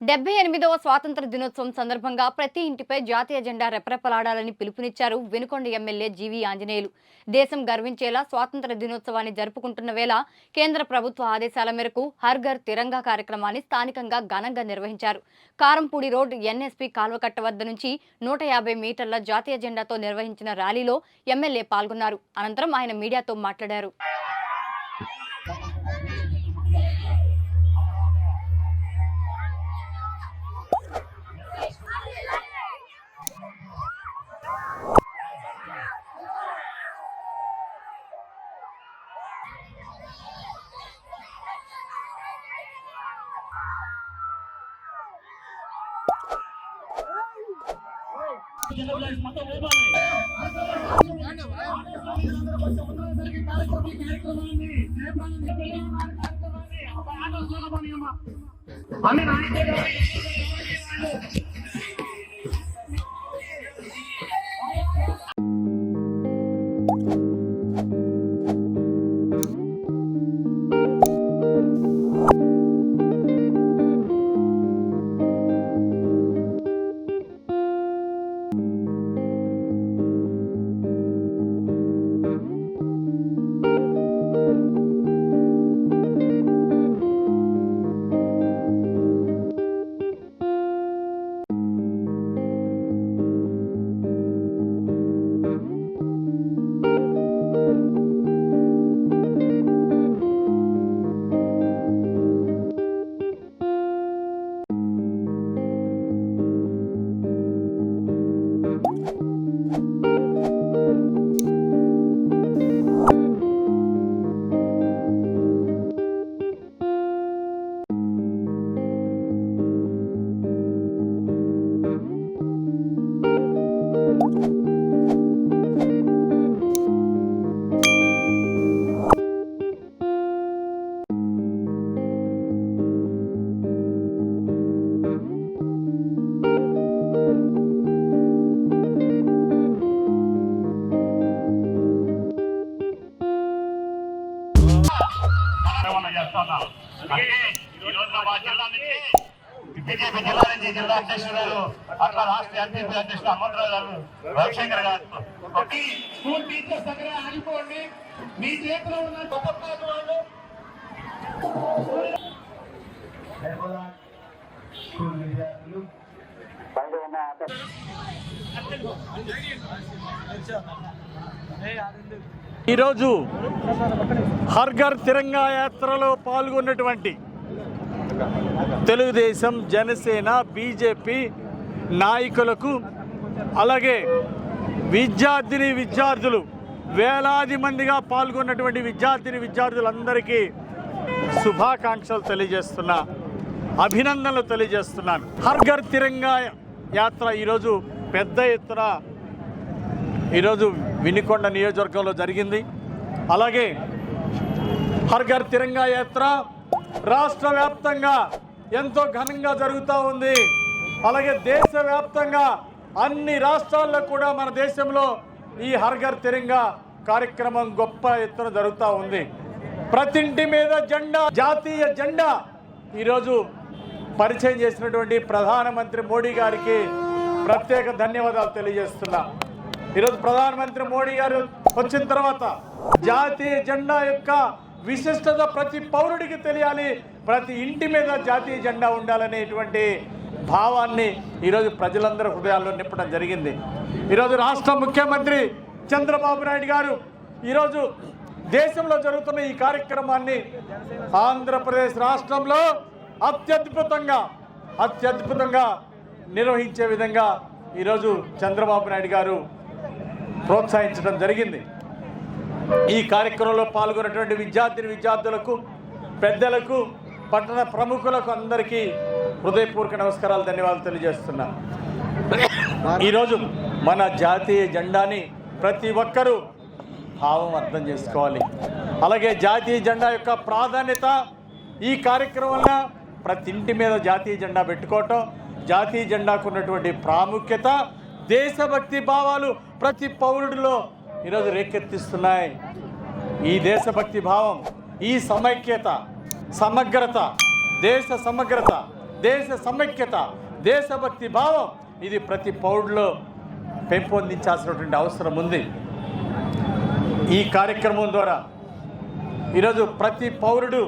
78వ స్వాతంత్ర దినోత్సవం సందర్భంగా ప్రతి ఇంటిపై జాతీయ జెండా రెపరెపలాడాలని పిలుపునిచ్చారు వినుకొండ ఎమ్మెల్యే జీవీ ఆంజనేయులు. దేశం గర్వించేలా స్వాతంత్ర దినోత్సవాన్ని జరుపుకుంటున్న వేళ కేంద్ర ప్రభుత్వ ఆదేశాల మేరకు హర్ ఘర్ తిరంగా కార్యక్రమాన్ని స్థానికంగా ఘనంగా నిర్వహించారు. కారంపూడి రోడ్ ఎన్ఎస్పీ కాల్వకట్ట వద్ద నుంచి 150 మీటర్ల జాతీయ జెండాతో నిర్వహించిన ర్యాలీలో ఎమ్మెల్యే పాల్గొన్నారు. అనంతరం ఆయన మీడియాతో మాట్లాడారు. బీజేపీ జిల్లా నుంచి జిల్లా అధ్యక్షుడు అట్లా రాష్ట్ర ఎంపీపీ అధ్యక్షుడు హనుమంతరావు గారు, రవిశంకర్ గారు, స్కూల్ టీచర్స్ దగ్గర ఆగిపోండి. మీ చేతిలో ఉన్న గొప్ప వాళ్ళు స్కూల్ విద్యార్థులు ఈరోజు హర్ ఘర్ తిరంగా యాత్రలో పాల్గొన్నటువంటి తెలుగుదేశం, జనసేన, బీజేపీ నాయకులకు, అలాగే విద్యార్థులు వేలాది మందిగా పాల్గొన్నటువంటి విద్యార్థులందరికీ శుభాకాంక్షలు తెలియజేస్తున్నా, అభినందనలు తెలియజేస్తున్నాను. హర్ ఘర్ తిరంగా యాత్ర ఈరోజు పెద్ద ఎత్తున ఈరోజు వినుకొండ నియోజకవర్గంలో జరిగింది. అలాగే హర్ ఘర్ తిరంగా యాత్ర రాష్ట్ర వ్యాప్తంగా ఎంతో ఘనంగా జరుగుతూ ఉంది. అలాగే దేశవ్యాప్తంగా అన్ని రాష్ట్రాల్లో కూడా మన దేశంలో ఈ హర్ ఘర్ తిరంగా కార్యక్రమం గొప్ప ఎత్తున జరుగుతూ ఉంది. ప్రతి ఇంటి మీద జెండా, జాతీయ జెండా ఈరోజు పరిచయం చేసినటువంటి ప్రధానమంత్రి మోడీ గారికి ప్రత్యేక ధన్యవాదాలు తెలియజేస్తున్నా. ఈరోజు ప్రధానమంత్రి మోడీ గారు వచ్చిన తర్వాత జాతీయ జెండా యొక్క విశిష్టత ప్రతి పౌరుడికి తెలియాలి, ప్రతి ఇంటి మీద జాతీయ జెండా ఉండాలనేటువంటి భావాన్ని ఈరోజు ప్రజలందరూ హృదయాల్లో నింపడం జరిగింది. ఈరోజు రాష్ట్ర ముఖ్యమంత్రి చంద్రబాబు నాయుడు గారు ఈరోజు దేశంలో జరుగుతున్న ఈ కార్యక్రమాన్ని ఆంధ్రప్రదేశ్ రాష్ట్రంలో అత్యద్భుతంగా నిర్వహించే విధంగా ఈరోజు చంద్రబాబు నాయుడు గారు ప్రోత్సహించడం జరిగింది. ఈ కార్యక్రమంలో పాల్గొన్నటువంటి విద్యార్థులకు, పెద్దలకు, పట్టణ ప్రముఖులకు అందరికీ హృదయపూర్వక నమస్కారాలు, ధన్యవాదాలు తెలియజేస్తున్నా. ఈరోజు మన జాతీయ జెండాని ప్రతి ఒక్కరూ భావం అర్థం చేసుకోవాలి. అలాగే జాతీయ జెండా యొక్క ప్రాధాన్యత ఈ కార్యక్రమం వల్ల ప్రతి ఇంటి మీద జాతీయ జెండా పెట్టుకోవటం, జాతీయ జెండాకు ఉన్నటువంటి ప్రాముఖ్యత, దేశభక్తి భావాలు ప్రతి పౌరుడిలో ఈరోజు రేకెత్తిస్తున్నాయి. ఈ దేశభక్తి భావం, ఈ సమైక్యత, సమగ్రత, దేశ సమగ్రత, దేశ సమైక్యత, దేశభక్తి భావం ఇది ప్రతి పౌరుడిలో పెంపొందించాల్సినటువంటి అవసరం ఉంది. ఈ కార్యక్రమం ద్వారా ఈరోజు ప్రతి పౌరుడు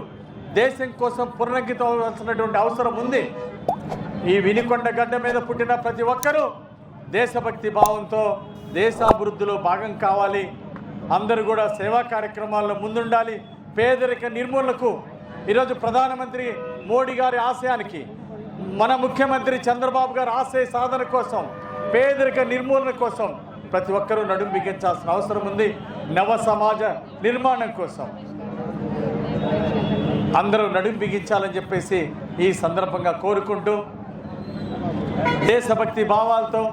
దేశం కోసం పునరంకితం అవ్వాల్సినటువంటి అవసరం ఉంది. ఈ వినుకొండ గడ్డ మీద పుట్టిన ప్రతి ఒక్కరూ దేశభక్తి భావంతో దేశాభివృద్ధిలో భాగం కావాలి. అందరూ కూడా సేవా కార్యక్రమాల్లో ముందుండాలి. పేదరిక నిర్మూలనకు ఈరోజు ప్రధానమంత్రి మోడీ గారి ఆశయానికి, మన ముఖ్యమంత్రి చంద్రబాబు గారి ఆశయ సాధన కోసం, పేదరిక నిర్మూలన కోసం ప్రతి ఒక్కరూ నడుం బిగించాల్సిన అవసరం ఉంది. నవ సమాజ నిర్మాణం కోసం అందరూ నడుం బిగించాలని చెప్పేసి ఈ సందర్భంగా కోరుకుంటూ, దేశభక్తి భావాలతో,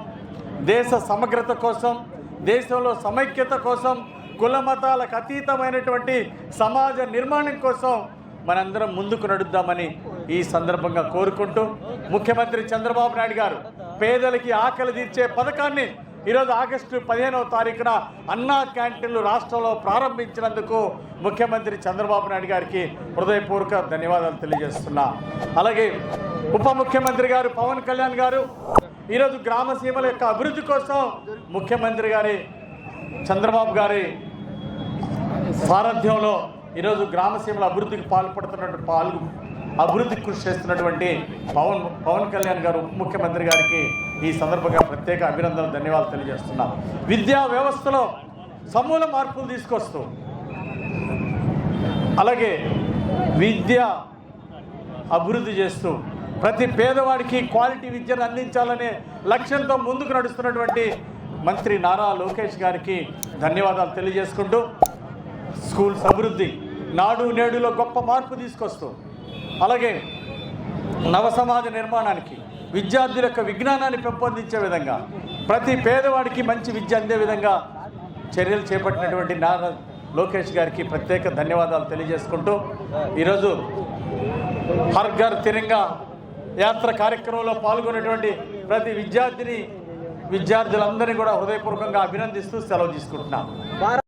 దేశ సమగ్రత కోసం, దేశంలో సమైక్యత కోసం, కుల మతాలకు అతీతమైనటువంటి సమాజ నిర్మాణం కోసం మనందరం ముందుకు నడుద్దామని ఈ సందర్భంగా కోరుకుంటూ, ముఖ్యమంత్రి చంద్రబాబు నాయుడు గారు పేదలకి ఆకలి తీర్చే పథకాన్ని ఈరోజు ఆగస్టు 15వ తారీఖున అన్నా క్యాంటీన్లు రాష్ట్రంలో ప్రారంభించినందుకు ముఖ్యమంత్రి చంద్రబాబు నాయుడు గారికి హృదయపూర్వక ధన్యవాదాలు తెలియజేస్తున్నా. అలాగే ఉప ముఖ్యమంత్రి గారు పవన్ కళ్యాణ్ గారు ఈరోజు గ్రామసీమల యొక్క అభివృద్ధి కోసం ముఖ్యమంత్రి గారి చంద్రబాబు గారి సారథ్యంలో ఈరోజు గ్రామసీమల అభివృద్ధికి అభివృద్ధి కృషి చేస్తున్నటువంటి పవన్ కళ్యాణ్ గారు ఉప ముఖ్యమంత్రి గారికి ఈ సందర్భంగా ప్రత్యేక అభినందనలు, ధన్యవాదాలు తెలియజేస్తున్నాం. విద్యా వ్యవస్థలో సమూల మార్పులు తీసుకొస్తూ, అలాగే విద్య అభివృద్ధి చేస్తూ ప్రతి పేదవాడికి క్వాలిటీ విద్యను అందించాలనే లక్ష్యంతో ముందుకు నడుస్తున్నటువంటి మంత్రి నారా లోకేష్ గారికి ధన్యవాదాలు తెలియజేసుకుంటూ, స్కూల్స్ అభివృద్ధి, నాడు నేడులో గొప్ప మార్పు తీసుకొస్తూ, అలాగే నవ సమాజ నిర్మాణానికి, విద్యార్థుల యొక్క విజ్ఞానాన్ని పెంపొందించే విధంగా, ప్రతి పేదవాడికి మంచి విద్య అందే విధంగా చర్యలు చేపట్టినటువంటి నారా లోకేష్ గారికి ప్రత్యేక ధన్యవాదాలు తెలియజేసుకుంటూ, ఈరోజు హర్ ఘర్ తిరంగా యాత్ర కార్యక్రమంలో పాల్గొనేటువంటి ప్రతి విద్యార్థులందరినీ కూడా హృదయపూర్వకంగా అభినందిస్తూ సెలవు తీసుకుంటున్నాను.